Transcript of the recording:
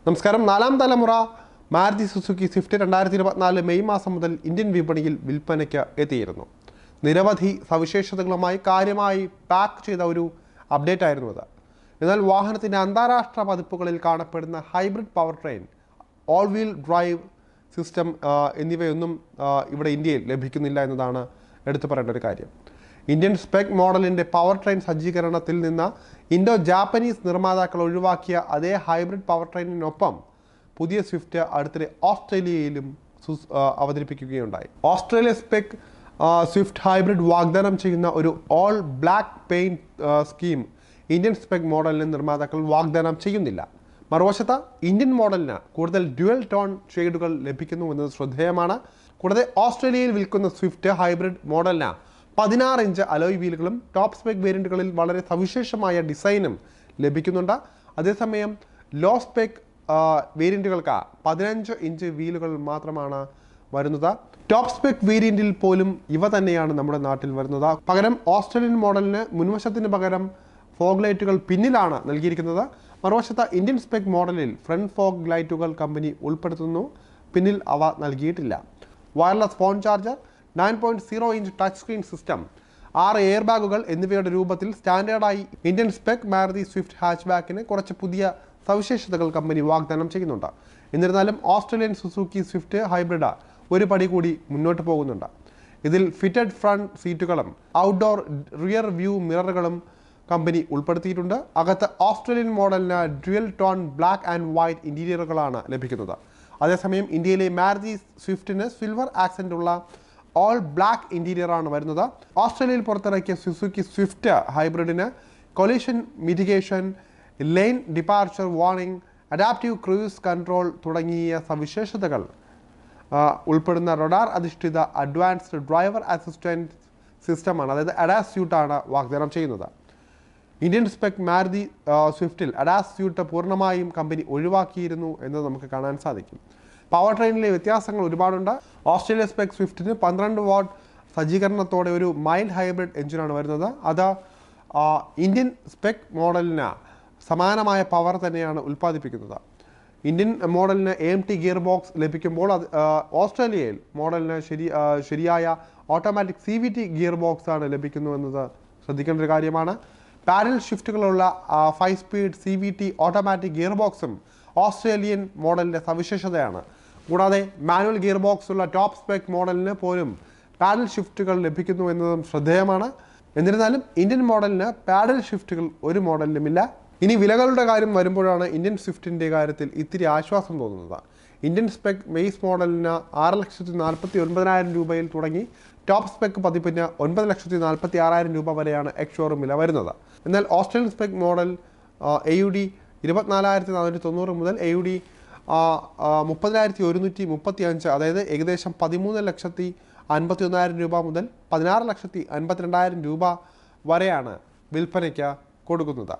നമസ്കാരം. നാലാം തലമുറ മാരുതി സുസുക്കി സ്വിഫ്റ്റ് 2024 മെയ് മാസം മുതൽ ഇന്ത്യൻ വിപണിയിൽ വിൽപ്പനയ്ക്ക് എത്തിയിരുന്നു. നിരവധി സവിശേഷതകളുമായി കാര്യമായി പാക്ക് ചെയ്ത ഒരു അപ്ഡേറ്റ് ആയിരുന്നു അത്. എന്നാൽ വാഹനത്തിൻ്റെ അന്താരാഷ്ട്ര പതിപ്പുകളിൽ കാണപ്പെടുന്ന hybrid power train, all wheel drive system എന്നിവയൊന്നും ഇവിടെ ഇന്ത്യയിൽ ലഭിക്കുന്നില്ല എന്നതാണ് എടുത്തു പറയേണ്ട ഒരു കാര്യം. ഇന്ത്യൻ സ്പെക് മോഡലിൻ്റെ പവർ ട്രെയിൻ സജ്ജീകരണത്തിൽ നിന്ന് ഇൻഡോ ജാപ്പനീസ് നിർമ്മാതാക്കൾ ഒഴിവാക്കിയ അതേ ഹൈബ്രിഡ് പവർ ട്രെയിനിനൊപ്പം പുതിയ സ്വിഫ്റ്റ് അടുത്തിടെ ഓസ്ട്രേലിയയിലും അവതരിപ്പിക്കുകയുണ്ടായി. ഓസ്ട്രേലിയ സ്പെക് സ്വിഫ്റ്റ് ഹൈബ്രിഡ് വാഗ്ദാനം ചെയ്യുന്ന ഒരു all black paint scheme Indian spec മോഡലിന് നിർമ്മാതാക്കൾ വാഗ്ദാനം ചെയ്യുന്നില്ല. മറുവശത്ത് ഇന്ത്യൻ മോഡലിന് കൂടുതൽ ഡ്യുവൽ ടോൺ ഷെയ്ഡുകൾ ലഭിക്കുന്നു എന്നത് ശ്രദ്ധേയമാണ്. കൂടാതെ ഓസ്ട്രേലിയയിൽ വിൽക്കുന്ന സ്വിഫ്റ്റ് ഹൈബ്രിഡ് മോഡലിന് 16 ഇഞ്ച് അലോയ് വീലുകളും ടോപ്പ് സ്പെക് വേരിയൻറ്റുകളിൽ വളരെ സവിശേഷമായ ഡിസൈനും ലഭിക്കുന്നുണ്ട്. അതേസമയം ലോ സ്പെക് വേരിയൻറ്റുകൾക്ക് 15 ഇഞ്ച് വീലുകൾ മാത്രമാണ് വരുന്നത്. ടോപ്പ് സ്പെക് വേരിയൻറ്റിൽ പോലും ഇവ തന്നെയാണ് നമ്മുടെ നാട്ടിൽ വരുന്നത്. പകരം ഓസ്ട്രേലിയൻ മോഡലിന് മുൻവശത്തിന് പകരം ഫോഗ് ലൈറ്റുകൾ പിന്നിലാണ് നൽകിയിരിക്കുന്നത്. മറുവശത്ത് ഇന്ത്യൻ സ്പെക് മോഡലിൽ ഫ്രണ്ട് ഫോഗ് ലൈറ്റുകൾ കമ്പനി ഉൾപ്പെടുത്തുന്നു, പിന്നിൽ അവ നൽകിയിട്ടില്ല. Wireless phone charger, 9.0 inch touch screen system, 6 air ബാഗുകൾ എന്നിവയുടെ രൂപത്തിൽ സ്റ്റാൻഡേർഡായി ഇന്ത്യൻ സ്പെക് മാരുതി സ്വിഫ്റ്റ് ഹാച്ച്ബാക്കിന് കുറച്ച് പുതിയ സവിശേഷതകൾ കമ്പനി വാഗ്ദാനം ചെയ്യുന്നുണ്ട്. എന്നിരുന്നാലും ഓസ്ട്രേലിയൻ സുസുക്കി സ്വിഫ്റ്റ് ഹൈബ്രിഡ് ഒരു പടി കൂടി മുന്നോട്ട് പോകുന്നുണ്ട്. ഇതിൽ ഫിറ്റഡ് ഫ്രണ്ട് സീറ്റുകളും ഔട്ട്ഡോർ റിയർ വ്യൂ മിററുകളും കമ്പനി ഉൾപ്പെടുത്തിയിട്ടുണ്ട്. അകത്ത് ഓസ്ട്രേലിയൻ മോഡലിന് dual tone black and white ഇൻറ്റീരിയറുകളാണ് ലഭിക്കുന്നത്. അതേസമയം ഇന്ത്യയിലെ മാരുതി സ്വിഫ്റ്റിന് സിൽവർ ആക്സെൻ്റ് ഉള്ള ഓൾ ബ്ലാക്ക് ഇൻറ്റീരിയറാണ് വരുന്നത്. ഓസ്ട്രേലിയയിൽ പുറത്തിറക്കിയ സുസുക്കി സ്വിഫ്റ്റ് ഹൈബ്രിഡിന് collision mitigation, lane departure warning, adaptive cruise control തുടങ്ങിയ സവിശേഷതകൾ ഉൾപ്പെടുന്ന റഡാർ അധിഷ്ഠിത അഡ്വാൻസ്ഡ് ഡ്രൈവർ അസിസ്റ്റൻറ്റ് സിസ്റ്റമാണ്, അതായത് അഡാസ് സ്യൂട്ടാണ് വാഗ്ദാനം ചെയ്യുന്നത്. ഇന്ത്യൻ സ്പെക് മാരുതി സ്വിഫ്റ്റിൽ അഡാസ് സ്യൂട്ട് പൂർണ്ണമായും കമ്പനി ഒഴിവാക്കിയിരുന്നു എന്ന് നമുക്ക് കാണാൻ സാധിക്കും. പവർ ട്രെയിനിലെ വ്യത്യാസങ്ങൾ ഒരുപാടുണ്ട്. ഓസ്ട്രേലിയ സ്പെക് സ്വിഫ്റ്റിന് 12 വാട്ട് സജ്ജീകരണത്തോടെ ഒരു മൈൽഡ് ഹൈബ്രിഡ് എഞ്ചിനാണ് വരുന്നത്. അത് ഇന്ത്യൻ സ്പെക് മോഡലിന് സമാനമായ പവർ തന്നെയാണ് ഉൽപ്പാദിപ്പിക്കുന്നത്. ഇന്ത്യൻ മോഡലിന് AMT ഗിയർ ബോക്സ് ലഭിക്കുമ്പോൾ ഓസ്ട്രേലിയയിൽ മോഡലിന് ശരിയായ ഓട്ടോമാറ്റിക് CVT ഗിയർ ബോക്സ് ആണ് ലഭിക്കുന്നു എന്നത് ശ്രദ്ധിക്കേണ്ട ഒരു കാര്യമാണ്. പാരൽ ഷിഫ്റ്റുകളുള്ള 5 സ്പീഡ് CVT ഓട്ടോമാറ്റിക് ഗിയർ ബോക്സും ഓസ്ട്രേലിയൻ മോഡലിൻ്റെ സവിശേഷതയാണ്. കൂടാതെ മാനുവൽ ഗിയർ ബോക്സ് ഉള്ള ടോപ്പ് സ്പെക് മോഡലിന് പോലും പാഡൽ ഷിഫ്റ്റുകൾ ലഭിക്കുന്നു എന്നതും ശ്രദ്ധേയമാണ്. എന്നിരുന്നാലും ഇന്ത്യൻ മോഡലിന് പാഡൽ ഷിഫ്റ്റുകൾ ഒരു മോഡലിലുമില്ല. ഇനി വിലകളുടെ കാര്യം വരുമ്പോഴാണ് ഇന്ത്യൻ സ്വിഫ്റ്റിൻ്റെ കാര്യത്തിൽ ഇത്തിരി ആശ്വാസം തോന്നുന്നത്. ഇന്ത്യൻ സ്പെക് ബേസ് മോഡലിന് 6,49,000 രൂപയിൽ തുടങ്ങി ടോപ്പ് സ്പെക് പതിപ്പിന് 9,46,000 രൂപ വരെയാണ് എക്സ്-ഷോറൂം വില വരുന്നത്. എന്നാൽ ഓസ്ട്രേലിയൻ സ്പെക് മോഡൽ AUD 24,490 മുതൽ AUD 30,135, അതായത് ഏകദേശം 13,51,000 രൂപ മുതൽ 16,52,000 രൂപ വരെയാണ് വിൽപ്പനയ്ക്ക് കൊടുക്കുന്നത്.